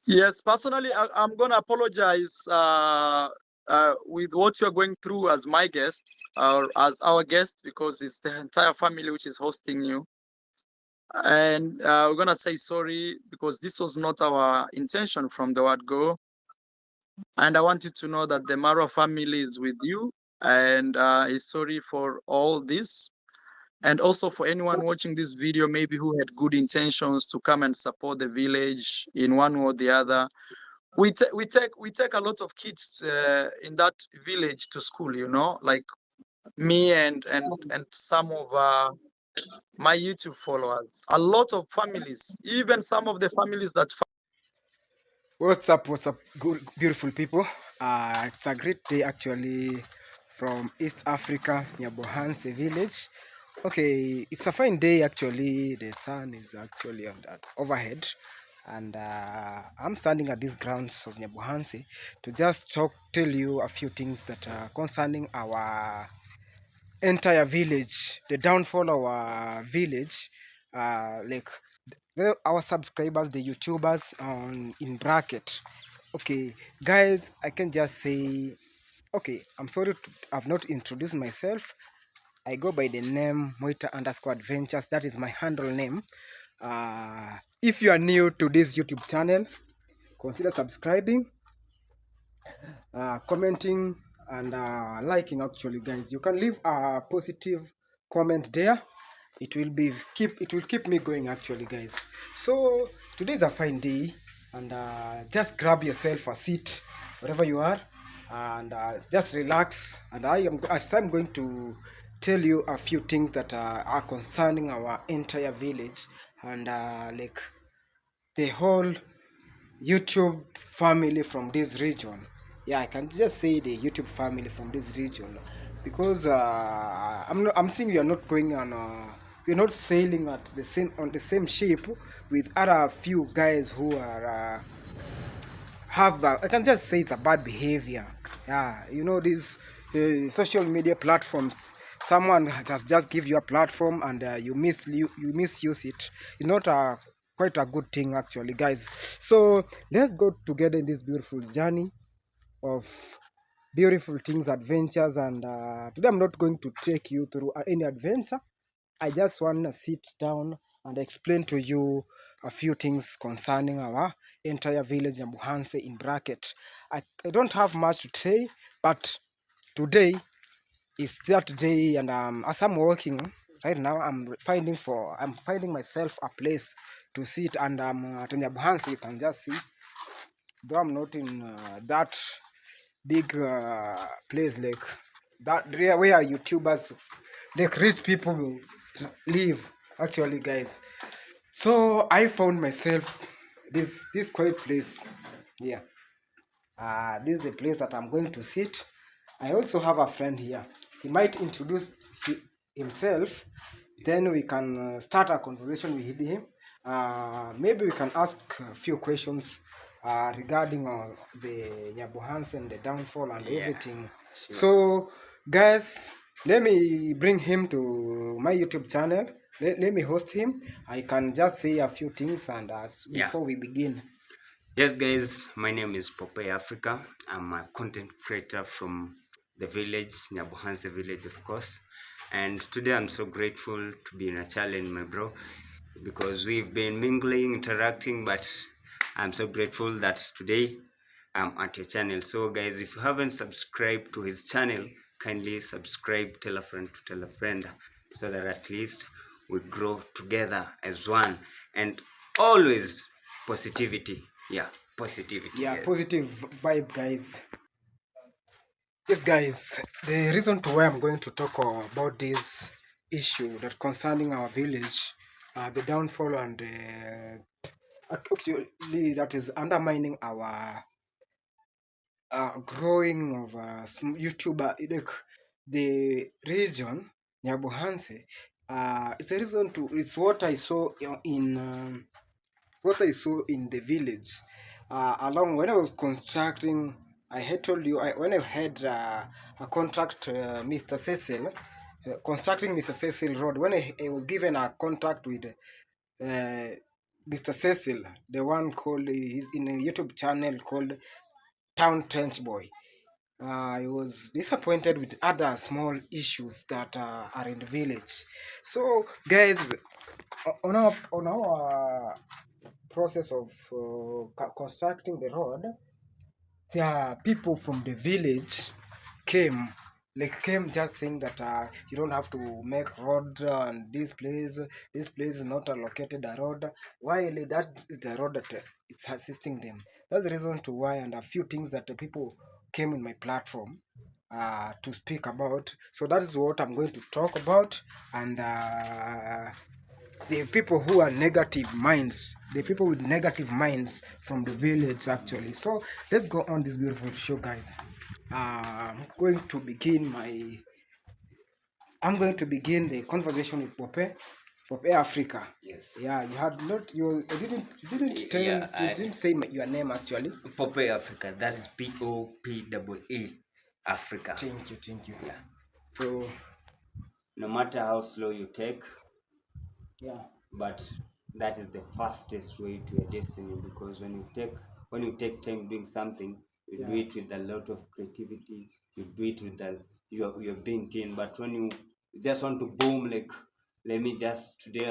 Yes, personally, I'm gonna apologize with what you're going through as my guests or as our guest, because it's the entire family which is hosting you. And we're gonna say sorry because this was not our intention from the word go. And I want you to know that the Maro family is with you and is sorry for all this. And also for anyone watching this video, maybe who had good intentions to come and support the village in one way or the other. We take a lot of kids in that village to school, like me and some of my YouTube followers. A lot of families, even some of the families that What's up, good, beautiful people? It's a great day actually from East Africa, nyabohanse village. Okay, it's a fine day actually. The sun is actually on that overhead, and I'm standing at these grounds of nyabohanse to just tell you a few things that are concerning our entire village, the downfall of our village, like our subscribers, the YouTubers on in bracket. Okay, guys, I can just say, okay, I'm sorry I've not introduced myself. I go by the name Moita underscore adventures. That is my handle name. If you are new to this YouTube channel, consider subscribing, commenting, and liking. Actually, guys, you can leave a positive comment there. It will keep me going actually, guys. So today is a fine day, and just grab yourself a seat wherever you are, and just relax. And I'm going to tell you a few things that are concerning our entire village, and like the whole YouTube family from this region. Yeah, I can just say the YouTube family from this region because I'm seeing we are not going on. We're not sailing at the same on the same ship with other few guys who are have. I can just say it's a bad behavior. Yeah, these social media platforms. Someone has just give you a platform and you misuse it. It's not a quite a good thing actually, guys. So let's go together in this beautiful journey of beautiful things, adventures, and today I'm not going to take you through any adventure. I just want to sit down and explain to you a few things concerning our entire village Nyabuhanse in bracket. I don't have much to say, but today is that day, and as I'm working right now, I'm finding myself a place to sit, and at Nyabuhanse. You can just see, though I'm not in that big place like that where YouTubers, like rich people will live actually, guys. So I found myself this quiet place. Yeah, this is a place that I'm going to sit. I also have a friend here. He might introduce himself, then we can start a conversation with him. Maybe we can ask a few questions regarding the Nyabohans and the downfall and Yeah, everything. sure. So, guys, let me bring him to my YouTube channel. Let me host him. I can just say a few things and Yeah. before we begin. Yes, guys, my name is Popeye Africa. I'm a content creator from the village, nyabohanse village, of course. And today I'm so grateful to be in a challenge, my bro, because we've been mingling, interacting, but I'm so grateful that today I'm at your channel. So, guys, if you haven't subscribed to his channel, kindly subscribe, tell a friend to tell a friend, so that at least we grow together as one. And always positivity. Yeah, positivity. Yeah, Yes. positive vibe, guys. Yes, guys, the reason to why I'm going to talk about this issue that concerning our village, the downfall and actually that is undermining our growing of YouTuber, like the region Nyabohanse. It's the reason to. It's what I saw what I saw in the village. Along when I was constructing, I had told you when I had a contract, Mr. Cecil, constructing Mr. Cecil Road. When I was given a contract with Mr. Cecil, the one called, he's in a YouTube channel called Town Trench Boy. I was disappointed with other small issues that are in the village. So, guys, on our process of constructing the road, there are people from the village came came just saying that you don't have to make road and this place is not allocated a road, while that is the road that is assisting them. That's the reason to why, and a few things that the people came in my platform to speak about. So that is what I'm going to talk about. And the people who are negative minds, the people with negative minds from the village actually. So let's go on this beautiful show, guys. I'm going to begin the conversation with Pope Africa. Yes. Yeah, you had not you didn't tell Yeah, you didn't say your name actually. Pope Africa. That's POPEE Africa. Thank you. Yeah. So No matter how slow you take, yeah, but that is the fastest way to your destiny, because when you take time doing something, you do yeah. it with a lot of creativity, you do it with you're being keen. But when you just want to boom, like, let me just today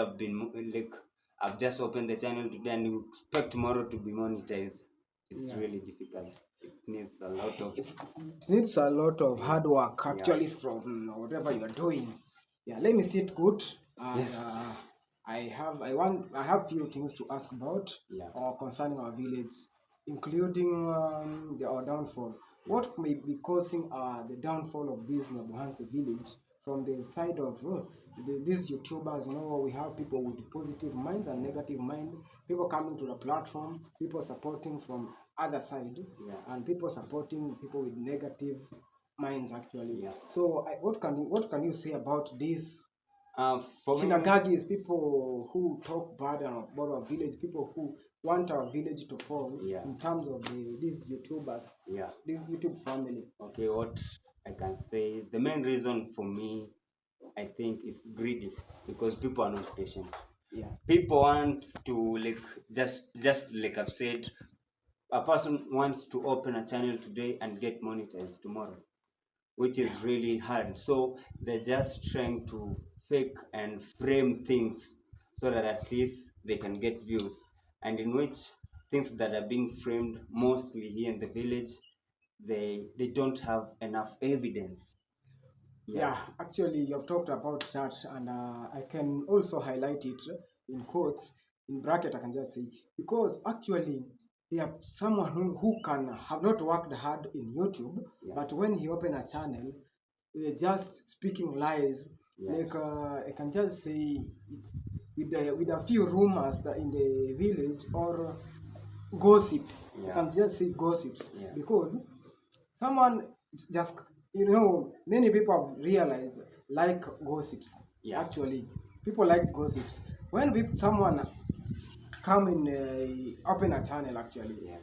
I've just opened the channel today and you expect tomorrow to be monetized, it's Yeah. really difficult. It needs a lot of It needs a lot of hard work actually yeah. from whatever you're doing. Yeah, let me sit good. And Yes. I have few things to ask about Yeah. concerning our village, including our downfall. What may be causing the downfall of this nyabohanse village from the side of these YouTubers? We have people with positive minds and negative mind. People coming to the platform, people supporting from other side, Yeah. and people supporting people with negative minds actually. Yeah. So what can you say about this? For me, Shinagagis, people who talk bad about our village, people who want our village to fall Yeah. in terms of these YouTubers, yeah. this YouTube family. Okay, what I can say, the main reason for me, I think, is greedy, because people are not patient. Yeah, People want to, like, just like I've said, a person wants to open a channel today and get monetized tomorrow, which is really hard. So they're just trying to fake and frame things so that at least they can get views. And in which things that are being framed mostly here in the village, they don't have enough evidence. yeah. Actually, you've talked about that, and I can also highlight it in quotes, in bracket. I can just say because actually they are someone who can have not worked hard in YouTube, Yeah. but when he open a channel, just speaking lies. Yeah. Like I can just say it's with a few rumors that in the village or gossips. I Yeah. can just say gossips Yeah. because someone just many people have realized like gossips. Yeah. Actually, people like gossips. When someone come in open a channel actually, Yeah.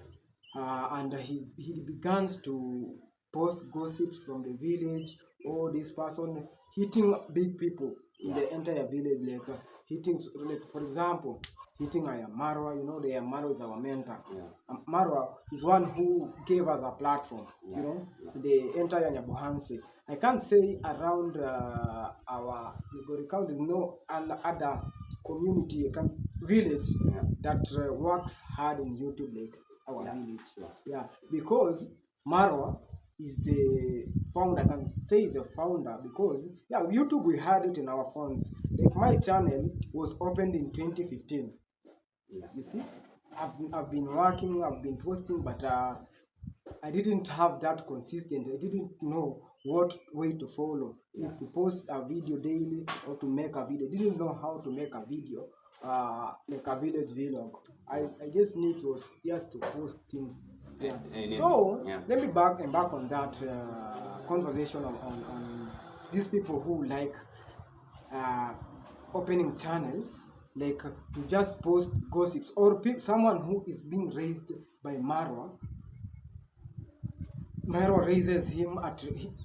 and he begins to post gossips from the village, or this person hitting big people in the entire village, like hitting, like for example, hitting Marwa. The Marwa is our mentor. Yeah. Marwa is one who gave us a platform. Yeah. The entire nyabohanse. I can't say around our Migori County, there's no other community village Yeah. that works hard in YouTube like our Yeah. village. Yeah. Yeah, because Marwa is the founder. I can say is a founder because YouTube, we had it in our phones. Like my channel was opened in 2015. Yeah. You see, I've been working, I've been posting, but I didn't have that consistent. I didn't know what way to follow. Yeah. If to post a video daily or to make a video. I didn't know how to make a video, like a village vlog. I just need to just to post things. Yeah. So Yeah. let me back on that conversation on these people who like uh, opening channels, like to just post gossips, or someone who is being raised by Marwa raises him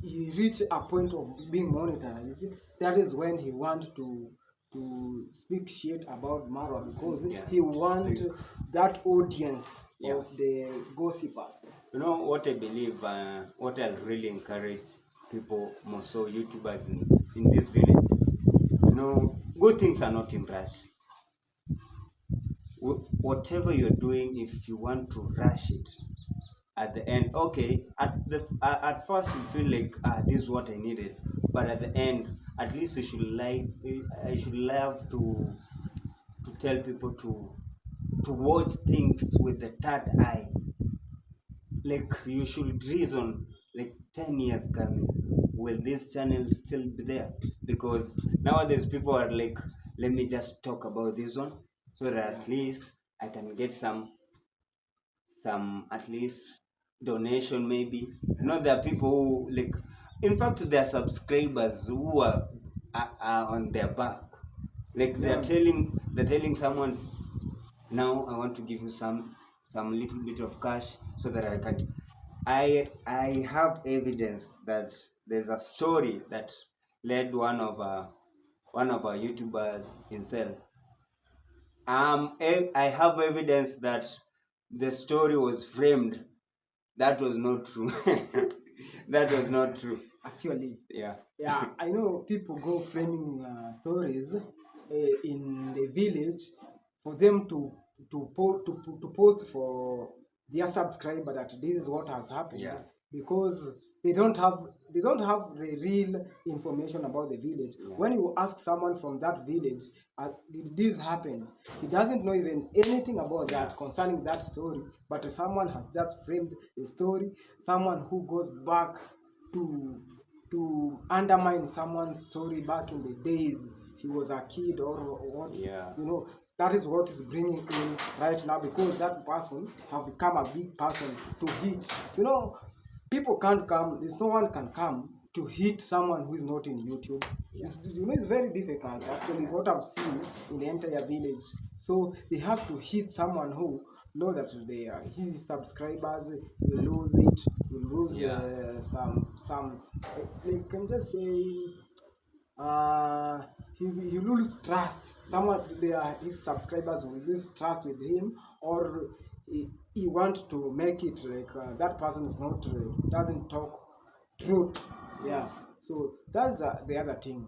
he reach a point of being monetized. That is when he want to to speak shit about Marwa because Yeah. he want that audience Yeah. of the gossipers. You know what I believe, what I really encourage people, more so YouTubers in this village. You know, good things are not in rush. Whatever you're doing, if you want to rush it, at the end, okay, at first you feel like this is what I needed, but at the end, at least you should like, I should love to tell people to watch things with the third eye. Like you should reason, like 10 years coming, will this channel still be there? Because nowadays people are like, let me just talk about this one so that at least I can get some at least donation maybe. You know, there are people who like, in fact there are subscribers who are on their back, like they're telling someone, now I want to give you some little bit of cash so that I can. I have evidence that there's a story that led one of our YouTubers himself. I have evidence that the story was framed. That was not true. That was not true. Actually, Yeah. yeah, I know people go framing stories in the village for them to post for their subscriber that this is what has happened, Yeah. because they don't have the real information about the village. Yeah. When you ask someone from that village, did this happen? He doesn't know even anything about that concerning that story. But someone has just framed the story. Someone who goes back to undermine someone's story back in the days he was a kid or what. Yeah. That is what is bringing in right now, because that person have become a big person to hit. People can't come. There's no one can come to hit someone who is not in YouTube. Yeah. It's very difficult actually, what I've seen in the entire village. So they have to hit someone who know that his subscribers will lose it, will lose some. They can just say he lose trust. His subscribers will lose trust with him, or he want to make it like that person is not doesn't talk truth. Yeah. So that's the other thing.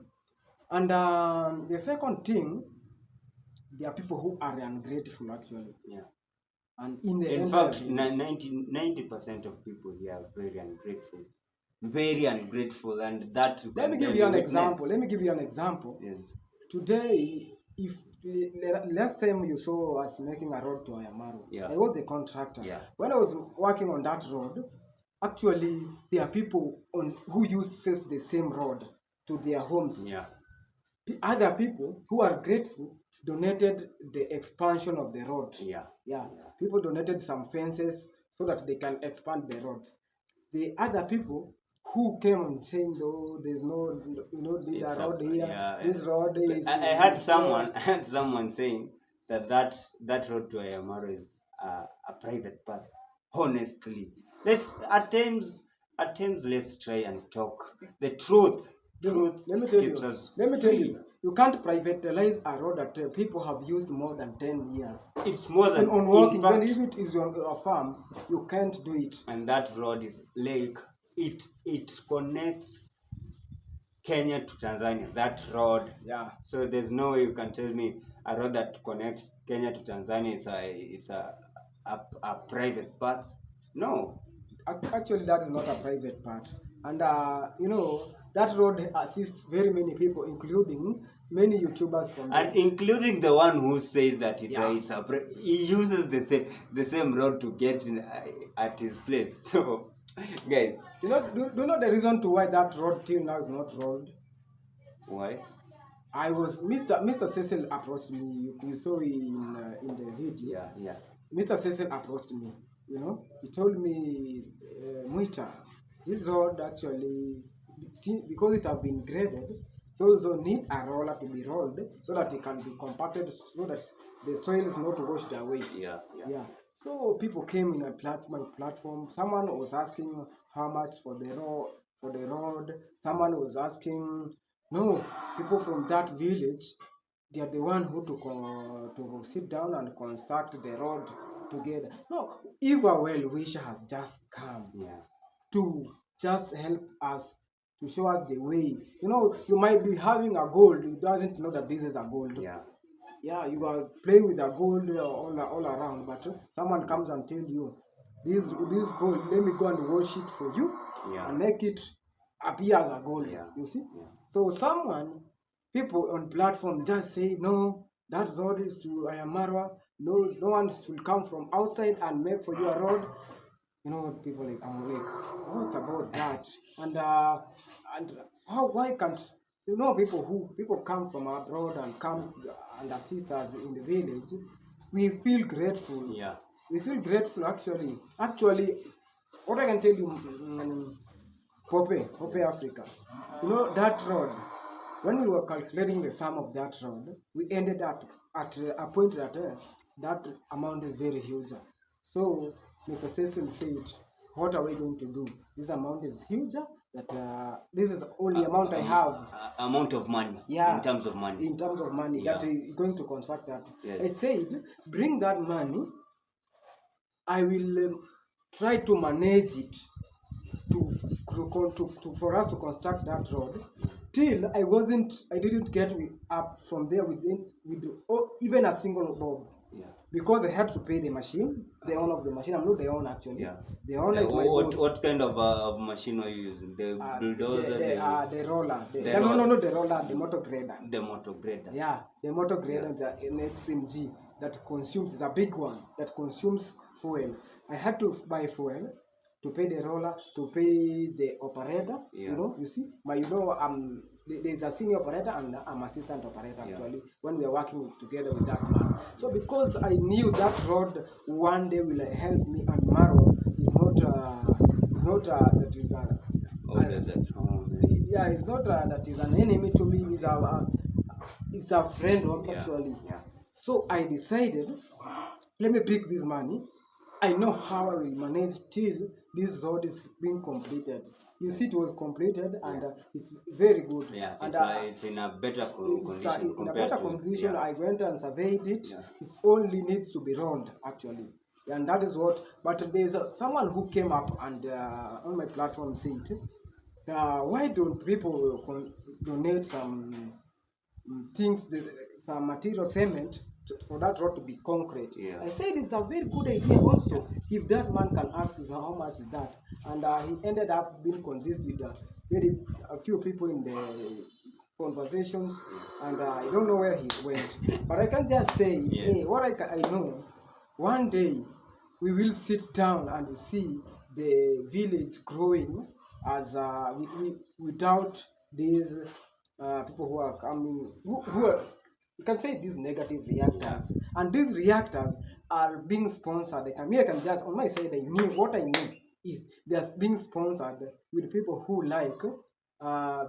And the second thing, there are people who are ungrateful actually. Yeah. And in the In entire fact, village. 90% of people here are very ungrateful. Very ungrateful, and that you Let can me give really you an witness. example. Let me give you an example. Yes. Today, if last time you saw us making a road to Ayamaru, Yeah. I was the contractor. Yeah. When I was working on that road, actually there are people who uses the same road to their homes. Yeah. Other people who are grateful donated the expansion of the road. Yeah. Yeah. People donated some fences so that they can expand the road. The other people who came and saying, "No, there's no, need a road here. Yeah. This road is." I had someone. I had someone saying that road to Ayamaro is a private path. Honestly, at times let's try and talk the truth. Truth Let me tell keeps you. us Let me tell free. you. You can't privatize a road that people have used more than 10 years. It's more than On working, in when fact, if it is on a farm, you can't do it. and that road is like it connects Kenya to Tanzania. That road. Yeah. So there's no way you can tell me a road that connects Kenya to Tanzania is a private path. No. Actually, that is not a private part. And that road assists very many people, including many YouTubers from And there. including the one who says that Yeah. he uses the same road to get at his place. So, guys, Do you know the reason to why that road till now is not rolled? why? I was Mr. Cecil approached me. You saw in the video. Yeah, yeah. Mr. Cecil approached me. He told me, Muita, this road actually, because it have been graded, so need a roller to be rolled so that it can be compacted, so that the soil is not washed away. Yeah, yeah. Yeah. So people came in my platform. Someone was asking how much for the road. Someone was asking, no, people from that village they are the one who to sit down and construct the road together. No, if a well-wisher has just come to just help us, to show us the way. You know, you might be having a gold, you doesn't know that this is a gold. Yeah, you are playing with a gold all around, but someone comes and tells you, this gold, let me go and wash it for you and make it appear as a gold. You see? So people on platforms just say, no, that road is to Ayamarwa. No one will come from outside and make for you a road. You know, people like, I'm like, what about that? And why can't, you know, people come from abroad and come and assist us in the village. We feel grateful. We feel grateful actually. Actually, what I can tell you, Pope Africa. You know that road. When we were calculating the sum of that road, we ended up at a point that that amount is very huge. So Mr. Cecil said, "What are we going to do? This amount is huge. That this is only amount I have. Amount of money. Yeah, In terms of money. In terms of money, Yeah. that is going to construct that." Yes. I said, "Bring that money. I will try to manage it for us to construct that road till I didn't get up from there with even a single bob. Because I had to pay the machine, the owner of the machine. I'm not the owner actually. The owner is my boss. What kind of machine are you using? The bulldozer? The roller. roller. No, the roller, the motor grader. The motor grader. Yeah, the motor grader is an XMG that consumes, is a big one that consumes fuel. I had to buy fuel to pay the roller, to pay the operator. Yeah. You know, you see, there's a senior operator and I'm assistant operator actually when we are working together with that man. So because I knew that road one day will help me, and Maro is not that is it's not that is an enemy to me. It's a friend actually. So I decided, let me pick this money. I know how I will manage till this road is being completed. You see, it was completed and it's very good. Yeah, and it's in a better condition. In a better condition. I went and surveyed it. Yeah. It only needs to be rolled actually. And that is what, but there's someone who came up and on my platform said, why don't people donate some things, some material cement for that road to be concrete? I said it's a very good idea also. If that man can ask how much is that, and he ended up being convinced with a few people in the conversations, and I don't know where he went. But I can just say, hey, what I know, one day we will sit down and see the village growing as without these people who are coming, who are, you can say these negative reactors, and these reactors are being sponsored. I can just, on my side, I knew what I knew is they're being sponsored with people who like I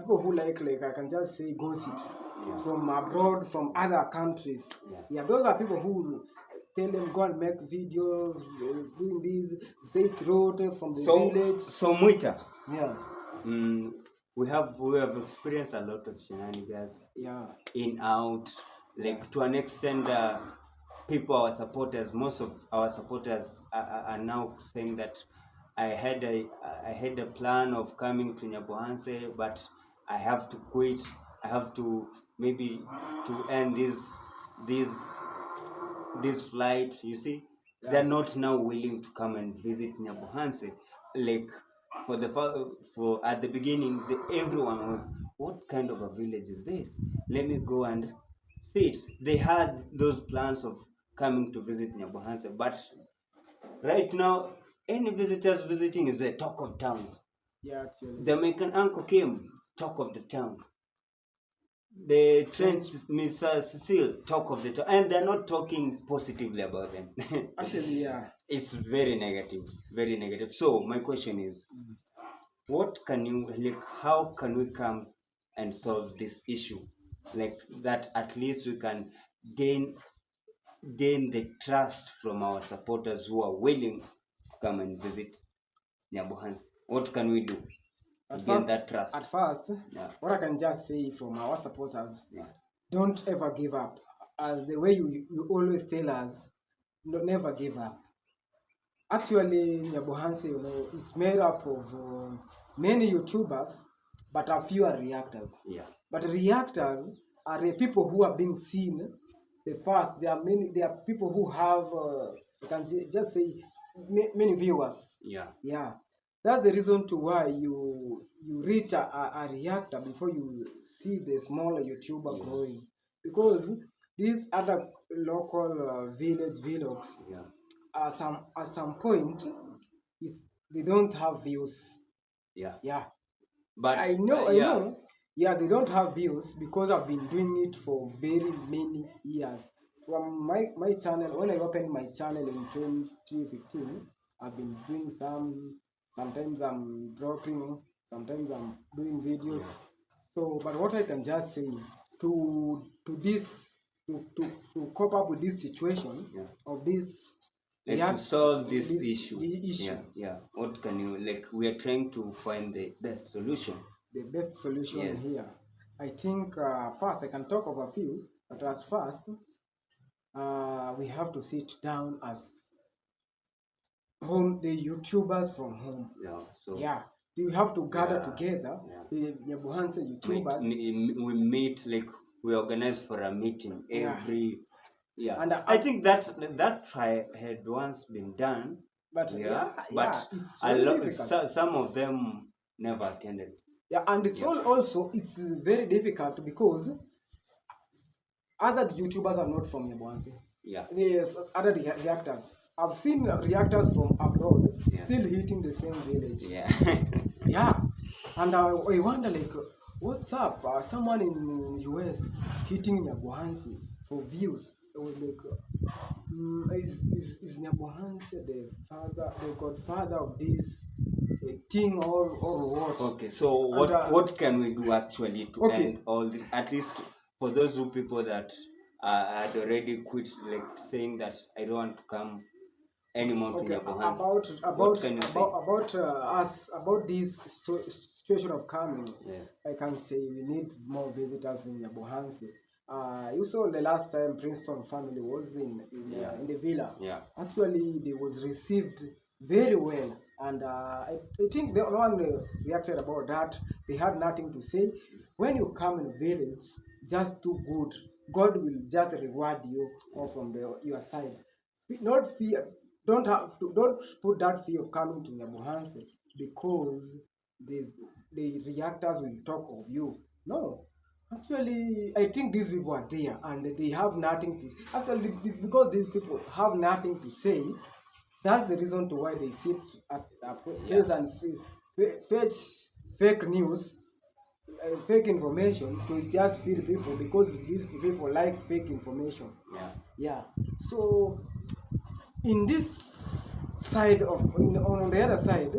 can just say gossips from abroad, from other countries. Those are people who tell them go and make videos doing this, say road from the village. So Muita. Yeah. We have experienced a lot of shenanigans. In out, like to an extent, our supporters, most of our supporters are now saying that I had a plan of coming to nyabohanse, but I have to quit. I have to maybe to end this flight. You see, they're not now willing to come and visit nyabohanse. Like for at the beginning, everyone was, what kind of a village is this? Let me go and see it. They had those plans of coming to visit nyabohanse, but right now, any visitors visiting is the talk of town. Actually. Jamaican uncle came, talk of the town. The trench, Mr. Cecile, talk of the town, and they're not talking positively about them. Actually, it's very negative, very negative. So my question is, what can you how can we come and solve this issue, like that at least we can gain the trust from our supporters who are willing to come and visit nyabohanse? What can we do to gain that trust? At first, what I can just say from our supporters, don't ever give up. As the way you always tell us, no, never give up. Actually, nyabohanse, is made up of many YouTubers, but a few are reactors. Yeah. But reactors are the people who are being seen the first. There are many. There are people who have, you can just say, many viewers. Yeah. Yeah, that's the reason to why you reach a reactor before you see the smaller YouTuber growing, because these other local village vlogs, Yeah. at some point, if they don't have views. Yeah. Yeah, But I know, I yeah. know. Yeah, they don't have views because I've been doing it for very many years. From my channel, when I opened my channel in 2015, I've been doing sometimes I'm dropping, sometimes I'm doing videos. So, but what I can just say to this, to cope up with this situation of this, Like to solve this issue. the issue. Yeah. What can you, like, we are trying to find the best solution. The best solution Yes. here. I think first I can talk of a few, but as first, we have to sit down as home, the YouTubers from home. Yeah. So Yeah, we have to gather Yeah, together, yeah. the nyabohanse YouTubers. we meet, like we organize for a meeting Yeah. every. Yeah. And I think that had once been done. but But it's a very lot, difficult. some of them never attended. Yeah, and it's also it's very difficult because other YouTubers are not from nyabohanse. Yeah. There's other reactors. I've seen reactors from abroad Yeah. still hitting the same village. Yeah. Yeah, and I wonder, like, what's up? Someone in US hitting nyabohanse for views. I was like, is nyabohanse the father, the godfather of this thing, or what? Okay, so what can we do actually to end all this? At least for those who people that had already quit, like saying that I don't want to come anymore to Nyabohanse. What can you say? About us, about this situation of coming. Yeah. I can say we need more visitors in nyabohanse. You saw the last time Princeton family was in the villa. Yeah. Actually, they was received very well, and I think the one reacted about that. They had nothing to say. When you come in village, just do good. God will just reward you all from your side. Not fear. Don't put that fear of coming to nyabohanse because the reactors will talk of you. No, actually, I think these people are there and they have nothing to. Actually, it's because these people have nothing to say. That's the reason to why they sit at a place and fetch fake news, fake information to just feed people because these people like fake information. Yeah. Yeah. So in this side on the other side,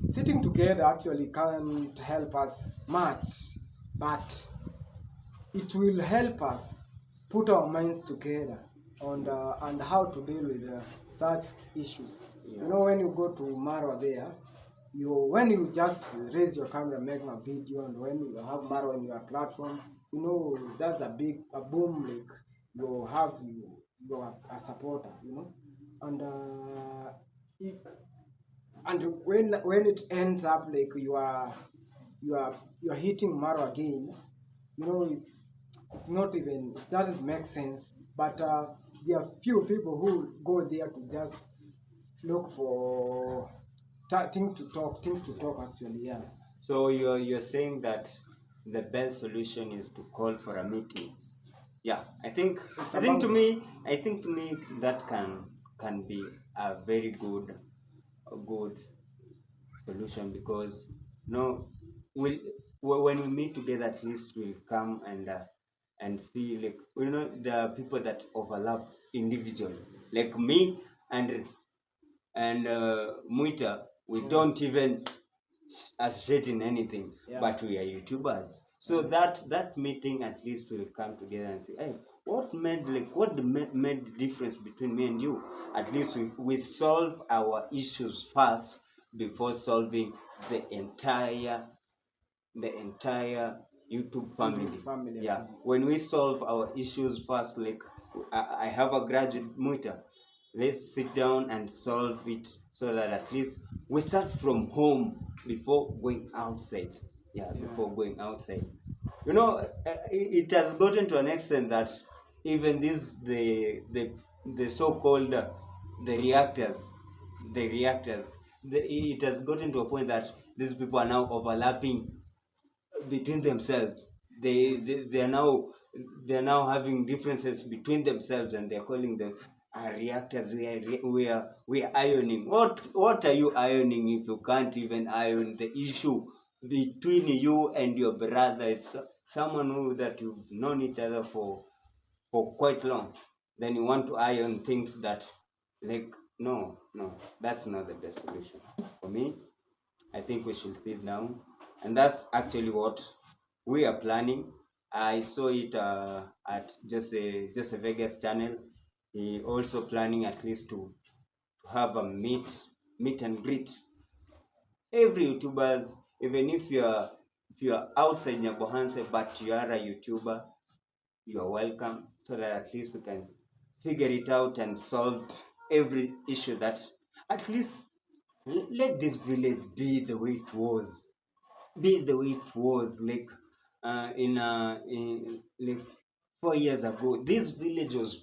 sitting together actually can't help us much, but it will help us put our minds together on how to deal with such issues. Yeah. You know, when you go to Marwa there, when you just raise your camera, make a video, and when you have Marwa in your platform, that's a boom. Like you're a supporter, and and when it ends up like you are hitting Marwa again, it's not even, it doesn't make sense. But there are few people who go there to just look for things to talk actually. Yeah. So you're saying that the best solution is to call for a meeting. Yeah, I think to me that can be a very good solution, because when we meet together, at least we'll come and see, like, the people that overlap individually, like me and Muita, we don't even associate in anything, but we are YouTubers. So that meeting at least will come together and say, hey, what made the difference between me and you? At least we solve our issues first before solving the entire YouTube family. family, Yeah, actually. when we solve our issues first, like I have a graduate meter, let's sit down and solve it so that at least we start from home before going outside. Yeah, Yeah. before going outside. You know, it has gotten to an extent that even these the so-called the reactors, it has gotten to a point that these people are now overlapping between themselves. They are now having differences between themselves, and they're calling them reactors. We are ironing. What are you ironing if you can't even iron the issue between you and your brother? It's someone that you've known each other for quite long. Then you want to iron things that, like, no, that's not the best solution for me. I think we should sit down, and that's actually what we are planning. I saw it at just a Vegas channel. He also planning at least to have a meet and greet. Every YouTubers, even if you're outside nyabohanse but you are a YouTuber, you are welcome, so that at least we can figure it out and solve every issue that at least let this village be the way it was. Be the way it was, like in like 4 years ago. This village was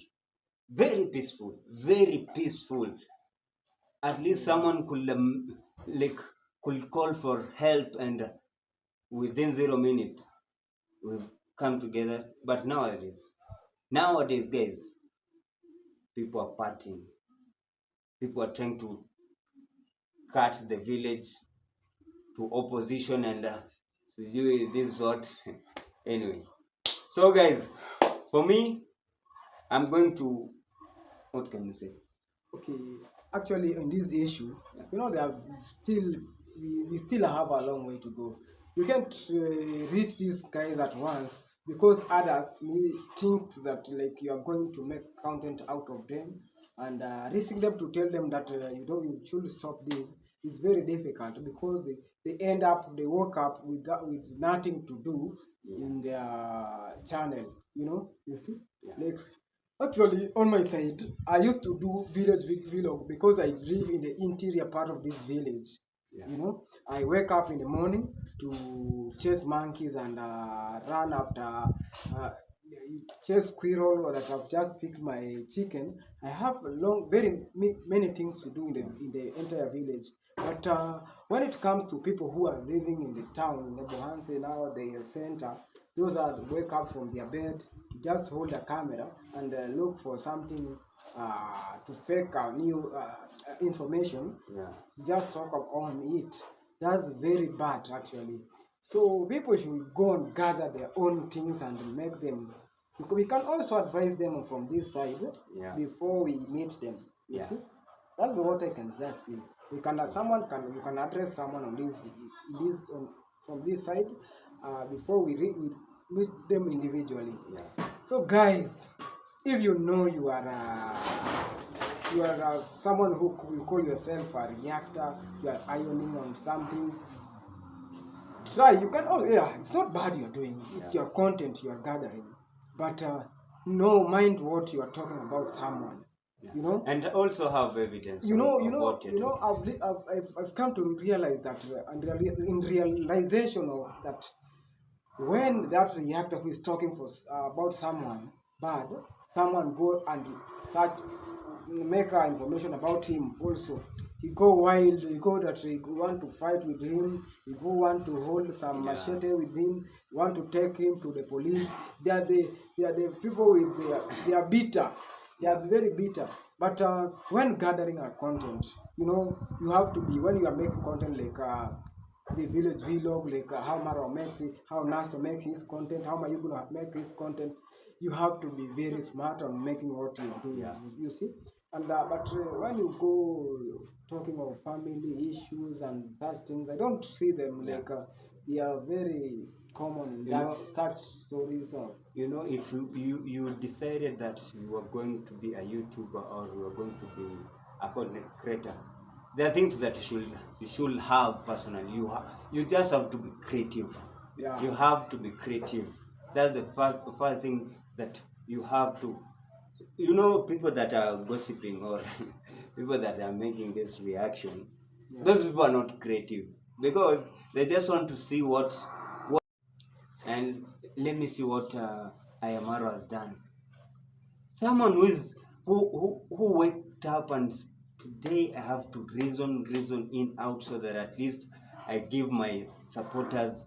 very peaceful, very peaceful. At least someone could like could call for help, and within 0 minutes we've come together. But nowadays, guys, people are partying. People are trying to cut the village to opposition, and so this is what anyway. So guys, for me, I'm going to, what can you say? Okay, actually, in this issue, there are still we still have a long way to go. You can't reach these guys at once because others think that like you are going to make content out of them, and reaching them to tell them that you should stop this is very difficult because they woke up with nothing to do in their channel. You see, like actually, on my side, I used to do vlog because I live in the interior part of this village. Yeah. I wake up in the morning to chase monkeys and run after chase squirrel, or that I've just picked my chicken. I have many things to do in the entire village. But when it comes to people who are living in the town, in nyabohanse now, the center, those are wake up from their bed, just hold a camera and look for something to fake new information, Yeah. just talk on it. That's very bad, actually. So people should go and gather their own things and make them. Because we can also advise them from this side before we meet them. You see, that's what I can just say. We can you can address someone on from this side before we meet them individually. Yeah. So guys, if you are someone who you call yourself a reactor, you are ironing on something, try. You can, oh yeah, it's not bad you're doing, it's your content you are gathering, but no, mind what you are talking about someone. And also have evidence you know, of what you're doing. I've come to realize that in realization of that, when that reactor who is talking for about someone bad, someone go and search, make information about him also. He go wild, he go that he want to fight with him, he go want to hold some machete with him, want to take him to the police. They are the people with they are bitter. They are very bitter. But when gathering a content, you have to be, when you are making content like the village vlog, like how Marwa makes it, how Nasto makes his content, how are you gonna make his content? You have to be very smart on making what you're doing. You see, and but when you go talking of family issues and such things, I don't see them like they are very common in such stories of. If you decided that you are going to be a YouTuber or you are going to be a content creator, there are things that you should have personally. You just have to be creative. Yeah. You have to be creative. That's the first thing that you have to. You know, people that are gossiping or people that are making this reaction, Yeah. those people are not creative because they just want to see what and let me see what Ayamaro has done. Someone who waked up and today I have to reason in out so that at least I give my supporters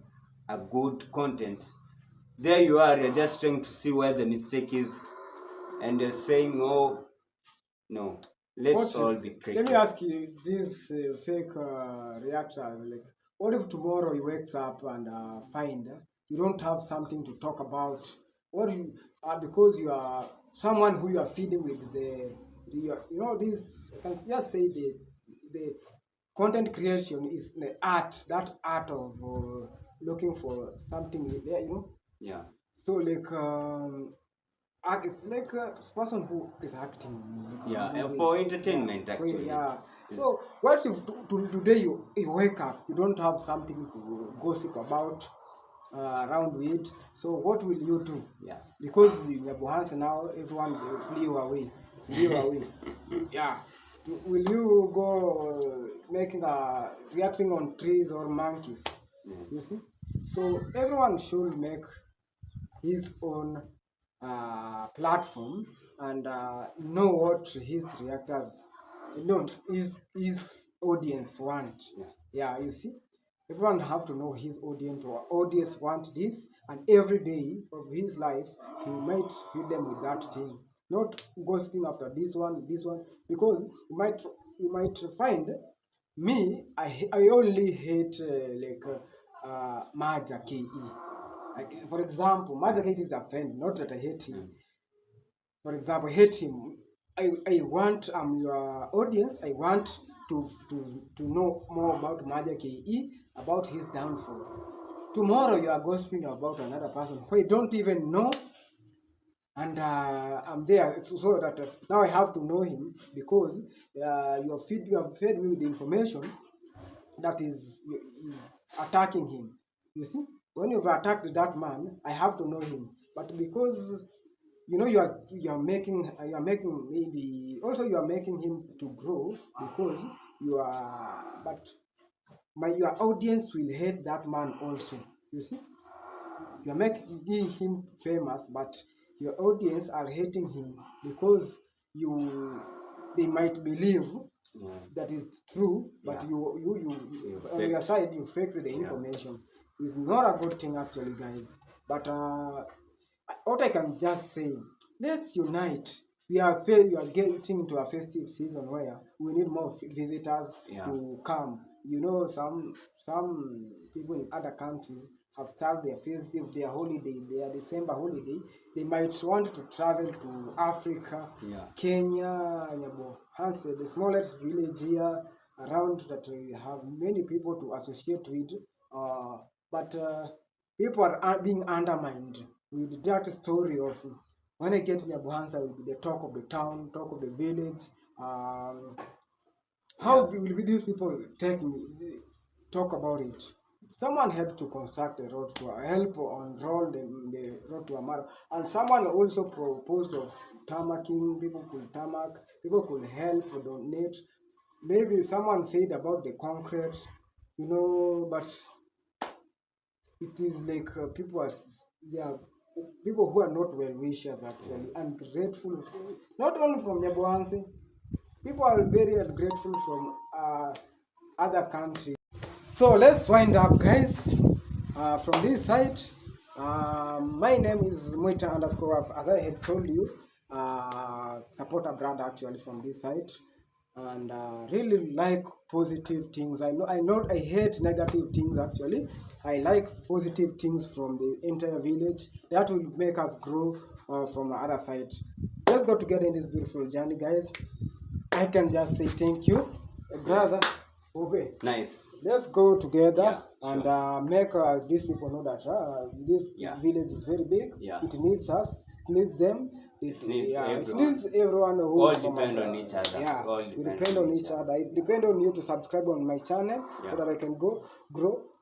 a good content. There you are, you're just trying to see where the mistake is, and you're saying, "Oh no, let's What if, all be let me creative." ask you, this fake reactor, like, what if tomorrow he wakes up and find you don't have something to talk about? What you because you are someone who you are feeding with this, I can just say the content creation is the art, that art of looking for something there, Yeah, so like it's like a person who is acting like yeah, for movies. Yeah, entertainment actually. yeah. Is So what if today you wake up, you don't have something to gossip about around with? So what will you do? yeah. Because in nyabohanse now everyone flew away. Yeah. Will you go making a reacting on trees or monkeys? Mm. You see. So everyone should make his own platform and know what his reactors no his audience want. Yeah. Yeah, you see, everyone have to know his audience or audience want this, and every day of his life he might feed them with that thing, not gossiping after this one, because you might find me, I only hate Maja KE. Like, for example, Maja KE is a friend, not that I hate him. Mm. For example, hate him. I want your audience. I want to know more about Maja KE, about his downfall. Tomorrow you are gossiping about another person who I don't even know, and I'm there so that now I have to know him because you have fed me with the information that is attacking him. You see, when you've attacked that man, I have to know him. But because you are making maybe also you are making him to grow because you are but your audience will hate that man also. You see, you are making him famous, but your audience are hating him because you they might believe Yeah. that is true, but Yeah. you You on your faked. side you faked the Yeah. information. It's not a good thing actually, guys. But what I can just say, let's unite. We are getting into a festive season where we need more visitors Yeah. to come. You know, some people in other countries have started their festive, their holiday, their December holiday. They might want to travel to Africa, Yeah. Kenya, nyabohanse, the smallest village here around that we have many people to associate with. But people are being undermined with that story of when I get to nyabohanse, I will be the talk of the town, talk of the village. How Yeah. will these people take me talk about it? Someone helped to construct the road to help on roll the road to Amara, and someone also proposed of tarmacking. People could tarmac, people could help or donate. Maybe someone said about the concrete, but it is like they are people who are not well wishers actually, ungrateful. Not only from nyabohanse, people are very ungrateful from other countries. So let's wind up, guys. From this side, my name is Moita underscore. As I had told you, support a brand actually from this side, and really like positive things. I hate negative things actually. I like positive things from the entire village. That will make us grow from the other side. Let's go together in this beautiful journey, guys. I can just say thank you, brother. Okay. Nice. Let's go together Yeah, and sure. make these people know that this Yeah. village is very big. Yeah. It needs us, it needs them. It needs It everyone. needs everyone who All is from depend on each other. Yeah, All we depend depend on on each each other. other. I depend on you to subscribe on my channel so Yeah. that I can grow.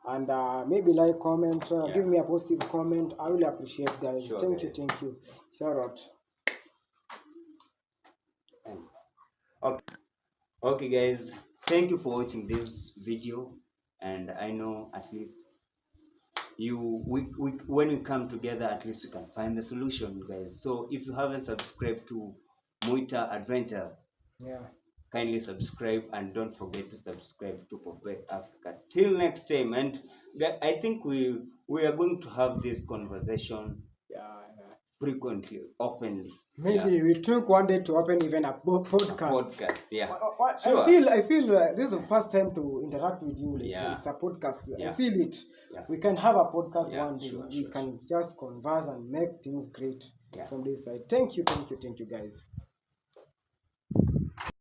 and maybe like, comment, Yeah. give me a positive comment. I will appreciate, guys. Sure, Thank you, guys. thank you. Shout out. Okay, guys, thank you for watching this video, and I know at least we when we come together, at least we can find the solution, guys. So if you haven't subscribed to Muita Adventure, Yeah. kindly subscribe, and don't forget to subscribe to Popeye Africa. Till next time, and I think we are going to have this conversation frequently, oftenly. Maybe we think one day to open even a podcast. Podcast, yeah. Sure. I feel this is the first time to interact with you. Like, Yeah. it's a podcast. Yeah. I feel it. Yeah. We can have a podcast Yeah, one day. sure, We sure, can just converse and make things great Yeah. from this side. Thank you, guys.